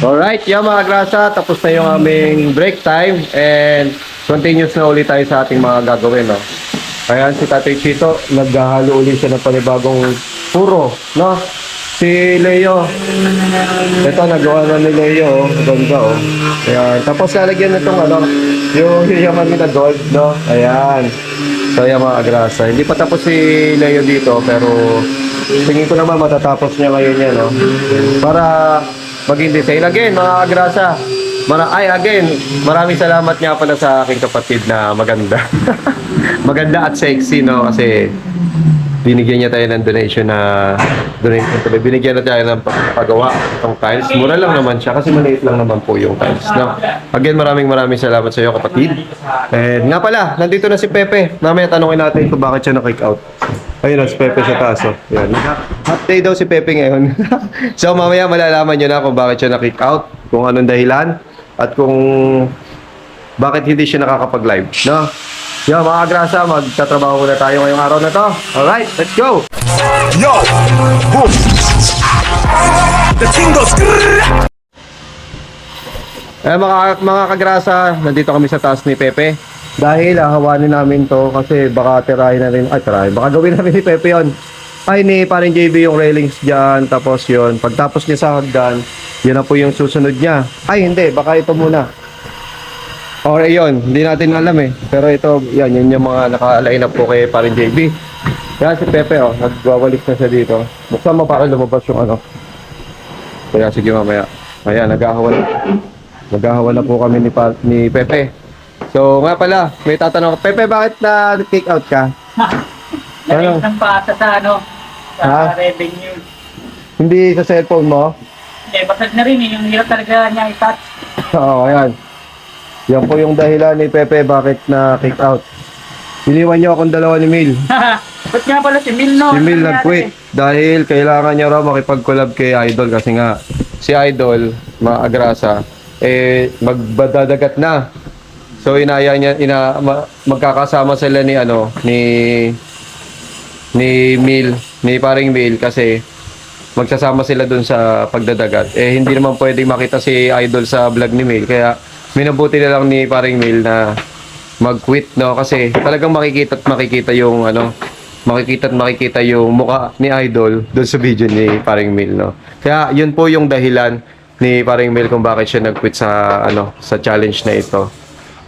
Alright, yan mga grasa, tapos na yung aming break time and continuous na ulit tayo sa ating mga gagawin, no? Ayan, si Tatay Chito, naghahalo ulit siya ng panibagong puro, no? Si Leo, ito, nagawa na ni Leo, ganda, oh. Ayan, tapos lalagyan na itong, ano, yung yaman na gold, no? Ayan. So, yan mga grasa. Hindi pa tapos si Leo dito, pero tingin ko naman matatapos niya ngayon yan, no? Para maging design. Again, mga agrasa, maraming salamat nga pala sa aking kapatid na maganda. Maganda at sexy, no? Kasi binigyan niya tayo ng donation. Binigyan na tayo ng paggawa ng tiles. Mura lang naman siya kasi maliit lang naman po yung tiles, no? Again, maraming salamat sa iyo, kapatid. And nga pala, nandito na si Pepe. Mamaya tanungin natin kung bakit siya na-kick out. Ayun na, si Pepe sa taas, oh. Yan. Hot day daw si Pepe ngayon. So, mamaya malalaman nyo na kung bakit siya na-kick out, kung anong dahilan, at kung bakit hindi siya nakakapag-live, no? Yo, mga grasa, magtatrabaho muna tayo ngayong araw na to. Alright, let's go! Yo! Boom! The king goes... Mga kagrasa, nandito kami sa taas ni Pepe. Dahil hahawanin namin to kasi baka tirahin na rin. Baka gawin namin ni Pepe yun. Ay, ni paring JB yung railings dyan. Tapos yun, pagtapos niya sa hagdan, yun na po yung susunod niya. Ay, hindi, baka ito muna. Or yun, hindi natin alam eh. Pero ito, yan, yun yung mga naka-line up po kay paring JB. Kaya si Pepe, oh, nagwawalis na siya dito. Buksan mo para lumabas yung ano. Kaya sige mamaya. Ayan, naghahawan na po kami ni Pepe. So nga pala, may tatanong. Pepe, bakit na-kick out ka? Ano? Ng pasa sa Ha? revenue. Hindi sa cellphone mo? Eh, basag na rin eh. Yung hirap talaga niya i-touch. Oo, ayan. Yan po yung dahilan ni Pepe bakit na-kick out. Iniwan niyo akong dalawa ni Mil. Ba't nga pala si Mil, no? Si Mil Ano nag-quit dahil kailangan niya raw makipag-collab kay Idol kasi nga si Idol, maagrasa, magbadadagat na. So inaya niya, magkakasama sila ni Mil, ni paring Mil kasi magsasama sila dun sa pagdadagat. Hindi naman pwedeng makita si Idol sa vlog ni Mil kaya minabuti na lang ni paring Mil na mag-quit, no? Kasi talagang makikita yung mukha ni Idol dun sa video ni paring Mil, no? Kaya yun po yung dahilan ni paring Mil kung bakit siya nag-quit sa challenge na ito.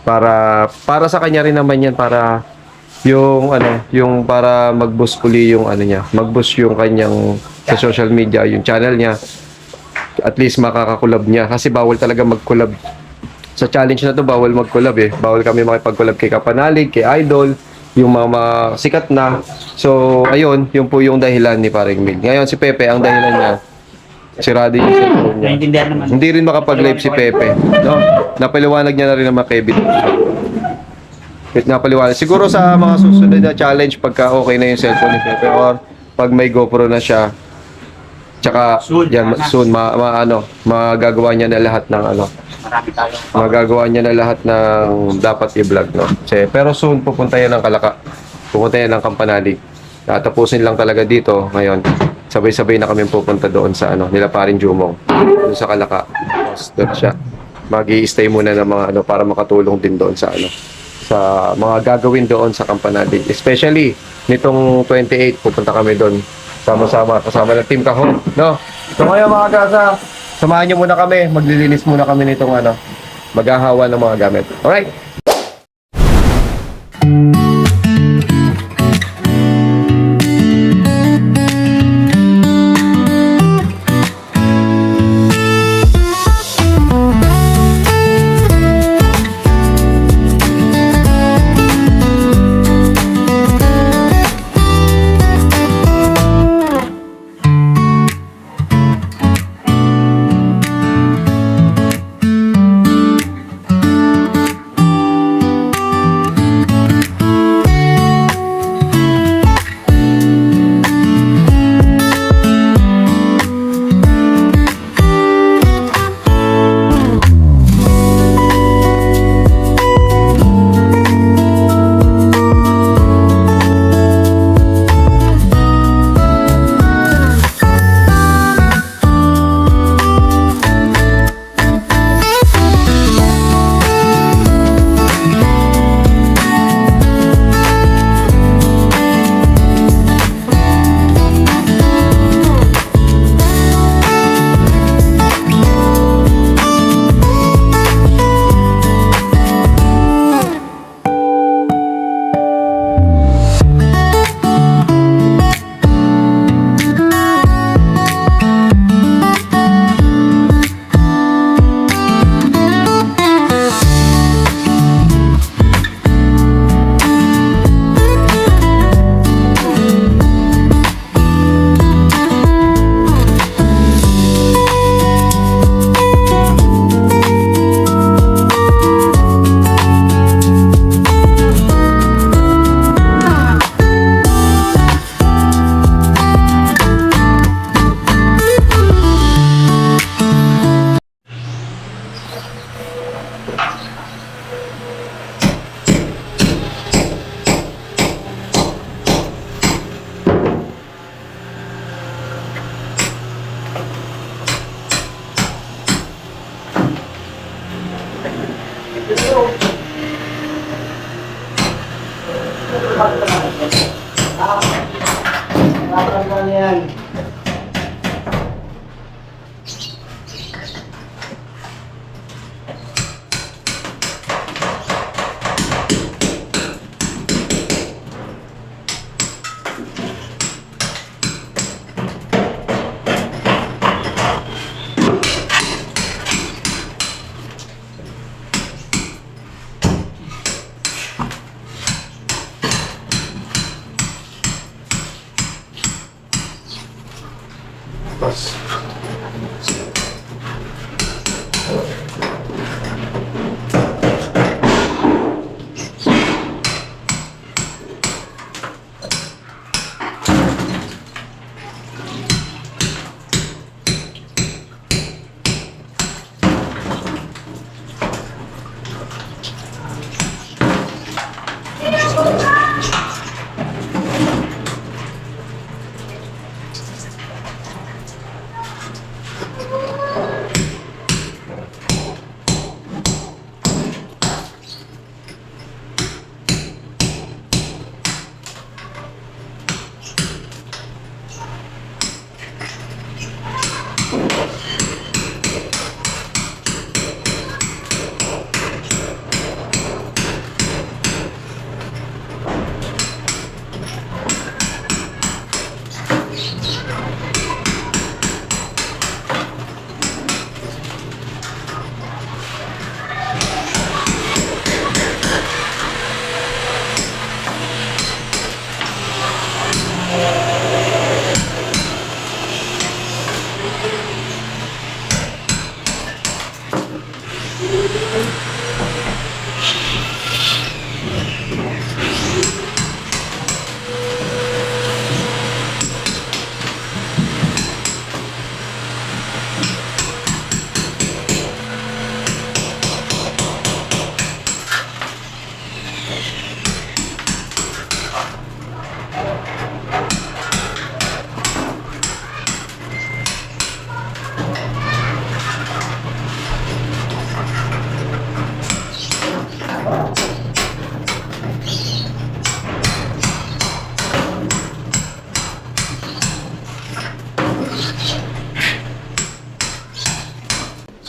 Para sa kanya rin naman yan, para yung para mag-boost uli yung mag-boost yung kanyang sa social media, yung channel niya. At least makakakulab niya kasi bawal talaga mag-collab. Sa challenge na to bawal mag-collab eh. Bawal kami makipag-collab kay Kapanalig, kay Idol, yung mga sikat na. So, ayun, yun po yung dahilan ni paring Mil. Ngayon si Pepe, ang dahilan niya, sirado yung cellphone niya. Naintindihan naman. Hindi rin makapag-live si Pepe, no? Napaliwanag niya na rin naman kay Kevin. Napaliwanag. Siguro sa mga susunod na challenge, pagka okay na yung cellphone ni Pepe or pag may GoPro na siya, tsaka soon magagawa niya na lahat ng Marami tayo. magagawa niya na lahat ng dapat i-vlog, no? Pero soon pupunta yan ng Kalaka. Pupunta yan ng Kampanalig. Tatapusin lang talaga dito ngayon. Sabay-sabay na kami pupunta doon sa nila paring Jumong. Doon sa Kalaka. Tapos doon siya. Magi-stay muna ng mga para makatulong din doon sa sa mga gagawin doon sa Kampanalig. Especially nitong 28 pupunta kami doon. Kasama ng Team Kahon, no? So ngayon mga kasa, samahan niyo muna kami. Maglilinis muna kami nitong maghahawa ng mga gamit. Alright?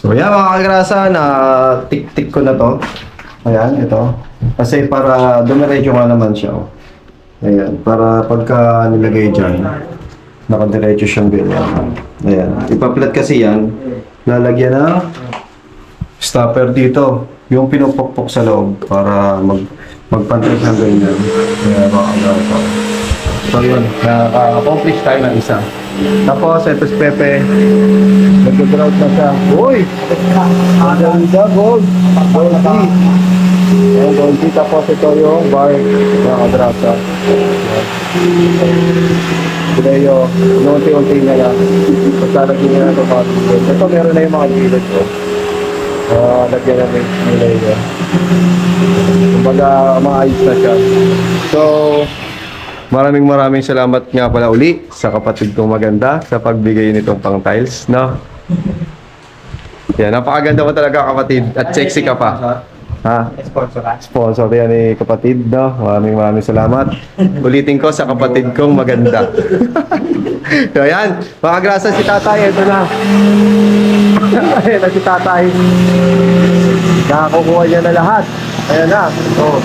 So yan mga kagrasa, na tik-tik ko na to. Ayan, ito. Kasi para dumiretso nga naman siya. Oh. Ayan, para pagka nilagay dyan, nakadiretso siyang ganyan. Ayan, ipaplat kasi yan, lalagyan ng stopper dito. Yung pinupukpok sa loob para magpantay siyang ganyan. Ayan mga kagrasa. So yun, nakaka-accomplish tayo ng isa. Tapos, ito si Pepe. Nag-ground na siya. Uy! Ganda, gold! Gold D. Ayan, gold D. Tapos, ito yung bar ng kadrasa. Pineo, unti-unti na lang. Pagkalagyan niya na ito mga gilid. Ito, meron na yung mga gilid ko. Lagyan na yung nilay niya. Kumbaga, maayos na siya. So, maraming salamat nga pala uli sa kapatid kong maganda sa pagbigay nitong pang tiles, no? Yan, napakaganda mo talaga kapatid at sexy ka pa. Ha? Sponsor yan ni kapatid, no? Maraming salamat. Ulitin ko sa kapatid kong maganda. So yan, mga grasa si tatay, ito na. Ayan na si tatay. Nakakukuha niya na lahat. Ayan na. Oh.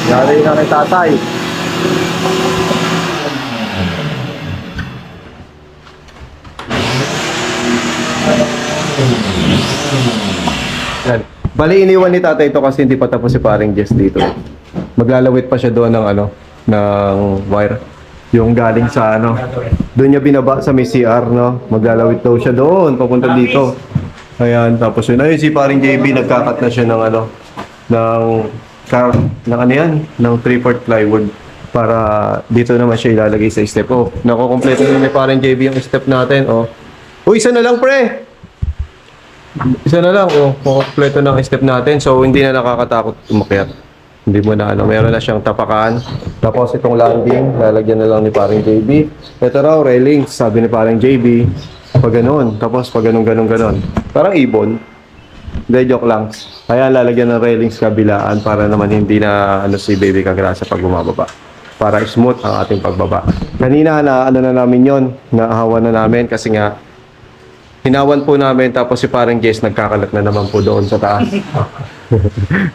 Yari na kay tatay. Yan. Bali, iniwan ni tatay ito kasi hindi pa tapos si paring Jess dito. Maglalawit pa siya doon ng ng wire. Yung galing sa doon niya binaba sa may CR, no? Maglalawit daw siya doon, papunta dito. Ayan, tapos yun. Ayun, si paring JB, nagkakat na siya ng ng 3/4 plywood para dito naman siya ilalagay sa step. Oh, nakukumpleto na ni paring JB yung step natin, oh. Uy, isa na lang, pre! Isa na lang, oh. Kumpleto ng step natin. So, hindi na nakakatakot umakyat. Hindi mo na meron na siyang tapakan. Tapos itong landing, lalagyan na lang ni paring JB. Ito raw, railings, sabi ni paring JB. Pag ganun, tapos pag ganun. Parang ibon. Hindi, joke lang. Kaya lalagyan ng railings kabilaan para naman hindi na si Baby Kagrasa pag bumababa. Para smooth ang ating pagbaba. Kanina na na namin yon, naahawan na namin kasi nga hinawan po namin tapos si parang Jess nagkakalat na naman po doon sa taas.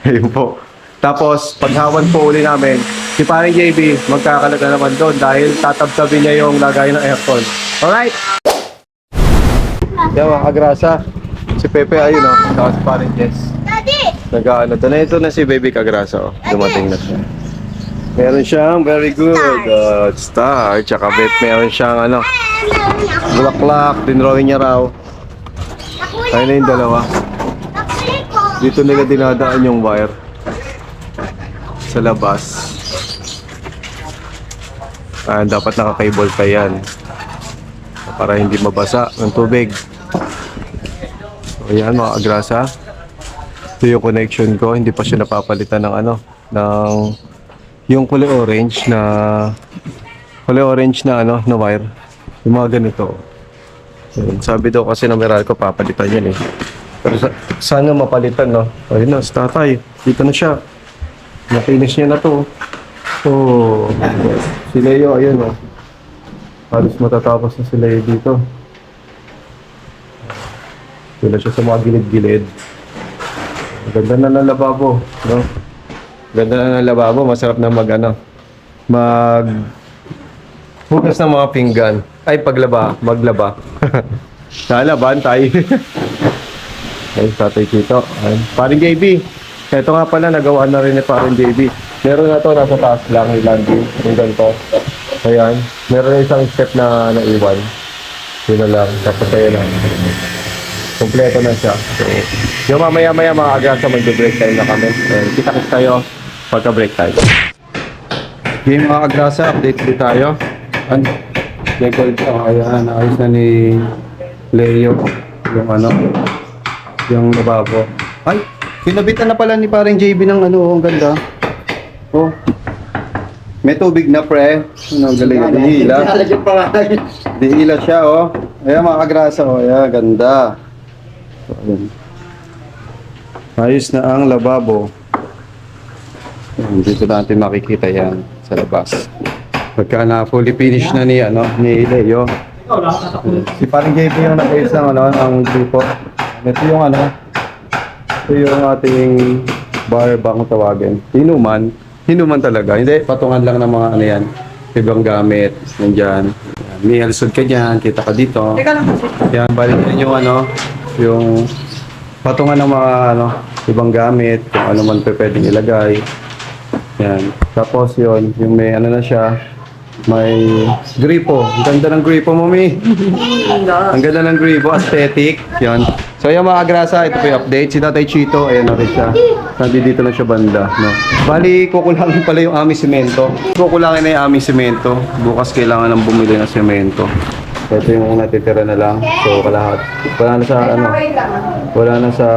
Ayun po. Tapos paghawan po uli namin, si parang JB magkakalat na naman doon dahil tatabtabin niya yung lagay ng aircon. Alright! Yan mga Kagrasa. Si Pepe ayun tapos si parang Jess. Nag-ano to na ito na si Baby Kagrasa dumating na siya. Meron siyang very good star. Tsaka meron siyang bulaklak. Dinrawing niya raw. Ayun na yung dalawa. Dito nila dinadaan yung wire. Sa labas. Dapat naka-cable pa yan. Para hindi mabasa ng tubig. So yan mga Kagrasa. Ito yung connection ko. Hindi pa siya napapalitan ng ng yung kulay orange na na wire. Yung mga ganito. Sabi daw kasi ng Meralco papalitan yan eh. Pero sana mapalitan Ayun na, si tatay. Dito na siya. Na-finish niya na to. Oh, si Leo ayun halos matatapos na si Leo dito. Dito siya sa mga gilid-gilid. Ganda na ng lababo, no? Ganda na ng lababo, masarap na hugas ng mga pinggan. Ay, maglaba. Lalaban tayo. Ay, tatay Chito. Paring JB. Ito nga pala, nagawa na rin ni Paring JB. Meron na to, nasa taas lang yung landing. Yung ganito. Ayan. Meron na isang step na naiwan. Yun na lang. Tapos ayun na. Kompleto na siya. So, yung mamaya-maya mga Kagrasa, mag-break time na kami. Kita-kits tayo pagka-break time. Okay mga Kagrasa, update ulit tayo. Ayan, ayos na ni Leo yung lababo. Ay, pinabitan na pala ni parang JB ng ang ganda. Oh. May tubig na pre. Galing. Dihila. Dihila siya Ayan mga Kagrasa ayan, ganda. So, ayan. Ayos na ang lababo. Ayan, dito natin makikita yan sa labas. Pagka na fully finished na ni Leo. Si parang JB yung nag-ayos ng ang gripo. Ito yung ito yung ating bar bang tawagin. Hinuman talaga. Hindi, patungan lang ng mga yan. Ibang gamit. Nandyan. May alisod ka dyan. Kita ka dito. Yan, balikan yung yung patungan ng mga ibang gamit. Kung ano man pwedeng ilagay. Yan. Tapos yun, yung may na siya. May gripo. Ang ganda ng gripo mo, Mi. Ang ganda ng gripo. Aesthetic. Yan. So yung mga Kagrasa, ito po yung update. Si Tatay Chito, ayan na rin siya. Nandito na siya banda. Bali, kukulangin pala yung aming semento. Kukulangin na yung aming semento. Bukas kailangan ng bumili ng semento. Ito yung natitira na lang. So, kalahat. Wala na sa wala na sa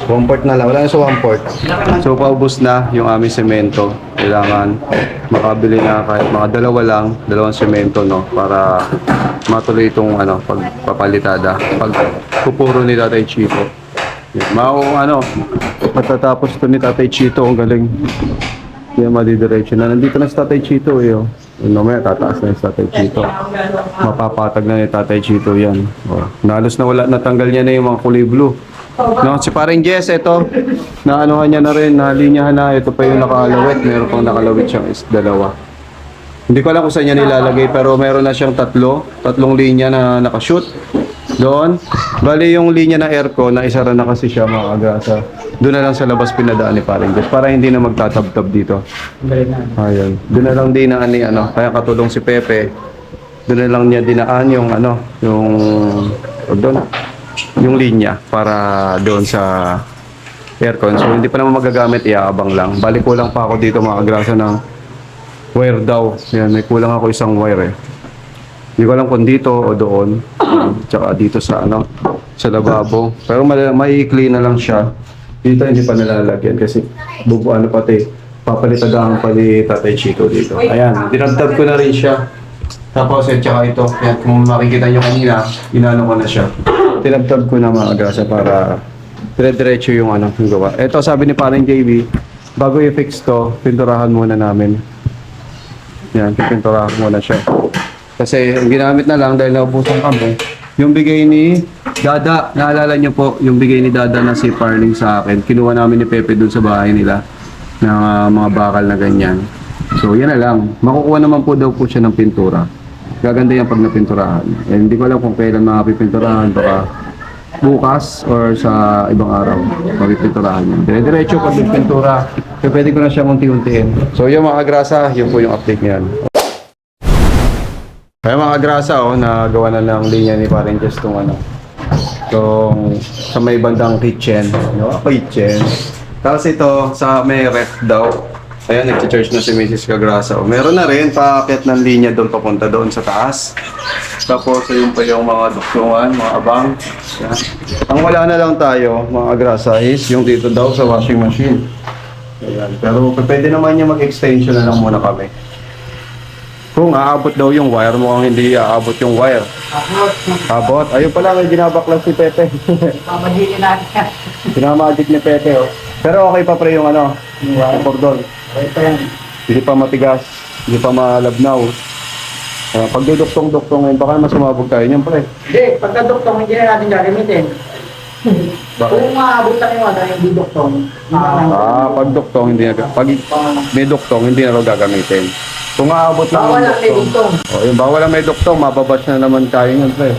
1/4 na lang. Wala na sa 1/4. So, paubos na yung aming semento. Kailangan makabili na kahit mga dalawang semento, para matuloy itong pagpapalitada. Pagpupuro ni Tatay Chito. Patatapos ito ni Tatay Chito, ang galing. Yan, madidiretso na. Nandito na si Tatay Chito, Mamaya tataas na si Tatay Chito. Mapapatag na ni Tatay Chito yan. Nalos na wala, natanggal niya na yung mga kulay blue. Si parang Jess, ito, naanuhan niya na rin, nalinyahan na. Ito pa yung nakalawit. Meron pang nakalawit siyang dalawa. Hindi ko alam kung saan niya nilalagay, pero meron na siyang tatlong linya na nakashoot doon. Bali yung linya na aircon, na isara na kasi siya mga Kagrasa. Doon na lang sa labas pinadaan ni parang Jess para hindi na magtatabtab dito. Ayun. Doon na lang dinaan ni kaya katulong si Pepe. Doon na lang niya dinaan yung linya para doon sa aircon. So hindi pa naman magagamit, iaabang lang. Balik ko lang pa ako dito mga Kagrasa ng wire daw. Yan, may kulang ako isang wire Hindi ko alam kung dito o doon. Tsaka dito sa sa lababo. Pero maikli na lang siya. Dito hindi pa nalalagyan kasi papalitadahan pa ni Tatay Chito dito. Ayan, dinagdag ko na rin siya. Tapos tsaka ito, kung makikita nyo kanina, inano ko na siya. Tinagtag ko na mga Kagrasa para dire-diretso yung ano, yung gawa. Ito sabi ni parang JB, bago i-fix to, pinturahan muna namin. Yan, pipinturahan muna siya. Kasi ang ginamit na lang dahil naubusan kami, yung bigay ni Dada, naalala niyo po, yung bigay ni Dada na si Parling sa akin, kinuha namin ni Pepe dun sa bahay nila ng mga bakal na ganyan. So yan na lang, makukuha naman po daw po siya ng pintura. Gaganda yan pag napinturahan. Eh, hindi ko alam kung kailan makapipinturahan, baka bukas or sa ibang araw mapipinturahan yan. Dire-diretso pag pintura, pwede ko na siyang unti-untiin. So yung mga grasa, yun po yung update niyan. Kaya mga grasa, nagawa na lang linya ni Parang Jess itong ano, itong sa may bandang kitchen, kitchen. Tapos ito, sa may ref daw. Ayan, nag-charge na si Mrs. Cagrasa. Meron na rin, paakyat ng linya doon papunta doon sa taas. Tapos, ayun pa yung mga duktungan, mga abang. Yan. Ang wala na lang tayo, mga grasa, is yung dito daw sa washing machine. Ayan. Pero pwede naman yung mag-extension na lang muna kami. Kung aabot daw yung wire, mukhang hindi aabot yung wire. Abot. Ayun pala, may binabaklas si Pepe. Pamagili natin yan. Pinamagic ni Pepe, Pero okay pa pre yung ano, yung cordon. Ito yan. Hindi pa matigas, hindi pa malabnaw. Pag duduktong-duktong ngayon, baka mas sumabog tayo niyan pre. Hindi, pagkaduktong hindi na natin gagamitin. Bakit? Kung maabot lang yung ano, hindi duktong. Pag duktong, hindi na, pag may duktong, hindi na rin gagamitin. Kung aabot lang Bawal yung ang may duktong. Yung bawal lang may duktong, mababash na naman tayo niyan pre.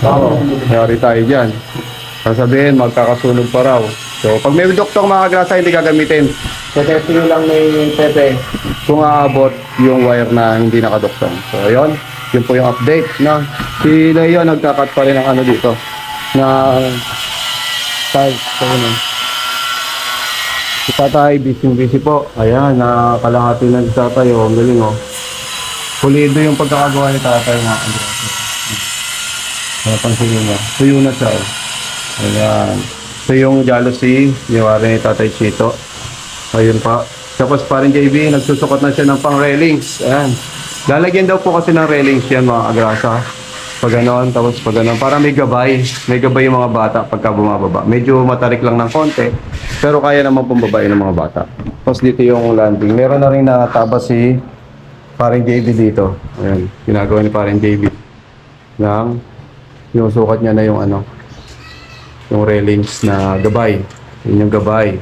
Oo, mayari tayo dyan. Sasabihin, magkakasunog pa raw. So, pag may duktong mga grasa, hindi gagamitin. Testing lang ni Pepe kung aabot yung wire na hindi nakaduktong. So, ayun. Yun po yung update. No? Si Leo nagkakat pa rin ng ano dito. Na tag. So, yun. Si Tatay, busy po. Ayan, nakakalahati na si Tatay. Ang galing, Pulido yung pagkakagawa ni Tatay mga grasa. Napansin nyo. Tuyo na siya. Ayan. So yung jealousy, yung ni Tatay Chito. Ayun pa. Tapos parang JB, nagsusukot na siya ng pang railings. Ayan. Lalagyan daw po kasi ng railings yan mga agrasa. Pag ganon, tapos pag ganon. Para may gabay. May gabay yung mga bata pagka bumababa. Medyo matarik lang ng konti. Pero kaya naman pumbabain ng mga bata. Tapos dito yung landing. Meron na rin nataba si parang JB dito. Ayan. Ginagawa ni parang JB. Sinusukat niya na yung ano. Yung railings na gabay. Yun yung gabay.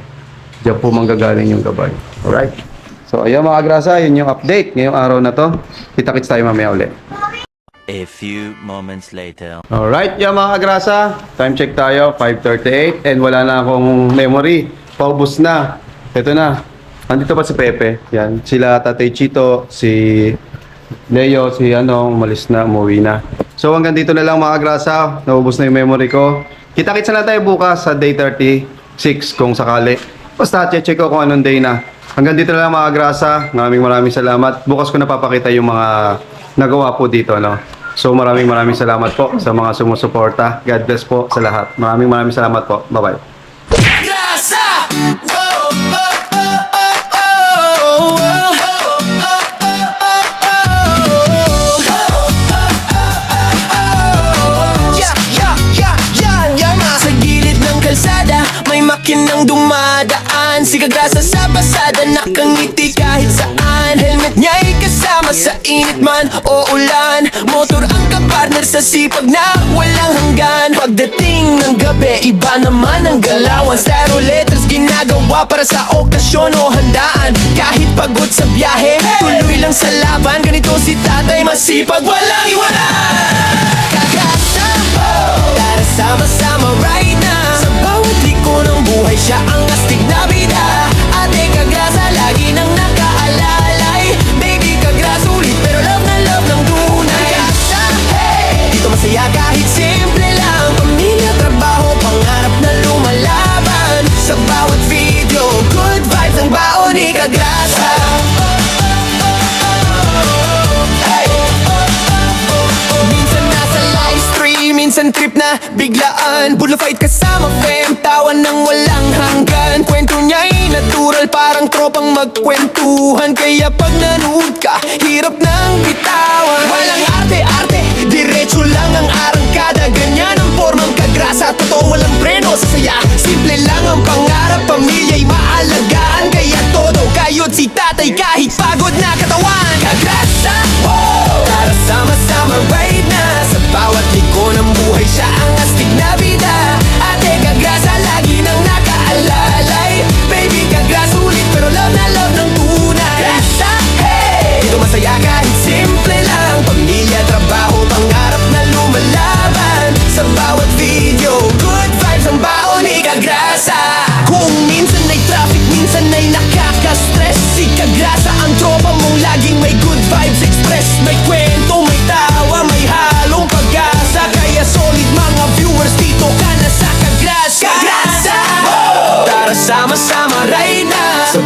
Diyan po manggagaling yung gabay. Alright? So, ayun mga grasa, yun yung update ngayong araw na to. Kita-kits tayo mamaya ulit. A few moments later. Alright, yung mga grasa. Time check tayo, 5:38. And wala na akong memory. Paubos na. Ito na. Andito pa si Pepe. Yan. Sila Tatay Chito, si Leo, si umalis na, umuwi na. So, hanggang dito na lang mga grasa. Naubos na yung memory ko. Kita-kits na lang tayo bukas sa day 36 kung sakali. Basta check ko kung anong day na. Hanggang dito na lang mga grasa. Maraming salamat. Bukas ko napapakita yung mga nagawa po dito. So maraming salamat po sa mga sumusuporta. God bless po sa lahat. Maraming salamat po. Bye-bye. Sa gilid ng kalsada, may makinang dumadaan. Si Cagrasa sa pasada, nakangiti kahit saan. Helmet niya'y kasama sa init man o ulan. Motor ang kapartner sa sipag na walang hanggan. Pagdating ng gabi, iba naman ang galawan. Styro letters ginagawa para sa okasyon o handaan. Kahit pagod sa biyahe, tuloy lang sa laban. Ganito si tatay, masipag, walang iwanan. Cagrasa, tara sama-sama right now. Sa bawat liko ng buhay, siya ang astig na bida. Ate Cagrasa, lagi nang nakaalalay. Baby Cagrasa, ulit pero love ng tunay. Cagrasa, hey! Dito masaya kahit simple lang. Pamilya, trabaho, pangarap na lumalaban. Sa bawat video, good vibes ang baon ni Cagrasa. Minsan nasa live stream, minsan trip na biglaan. Bulla fight kasama fam, tawan ng walang hanggan. Kwento niya'y natural, parang tropang magkwentuhan. Kaya pag nanood ka, hirap nang bitawan. Walang arte-arte, diretso lang ang arangkada. Ganyan ang formang Cagrasa, totoo walang preno sa saya.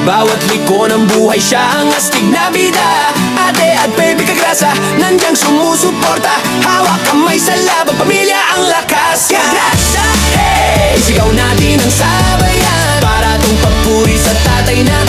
Bawat liko ng buhay siya ang astig na bida. Ate at baby kagrasa, nandiyan sumusuporta. Hawak kamay sa laban, pamilya ang lakas. Kagrasa, hey! Sigaw natin ang sabayan para tong papuri sa tatay na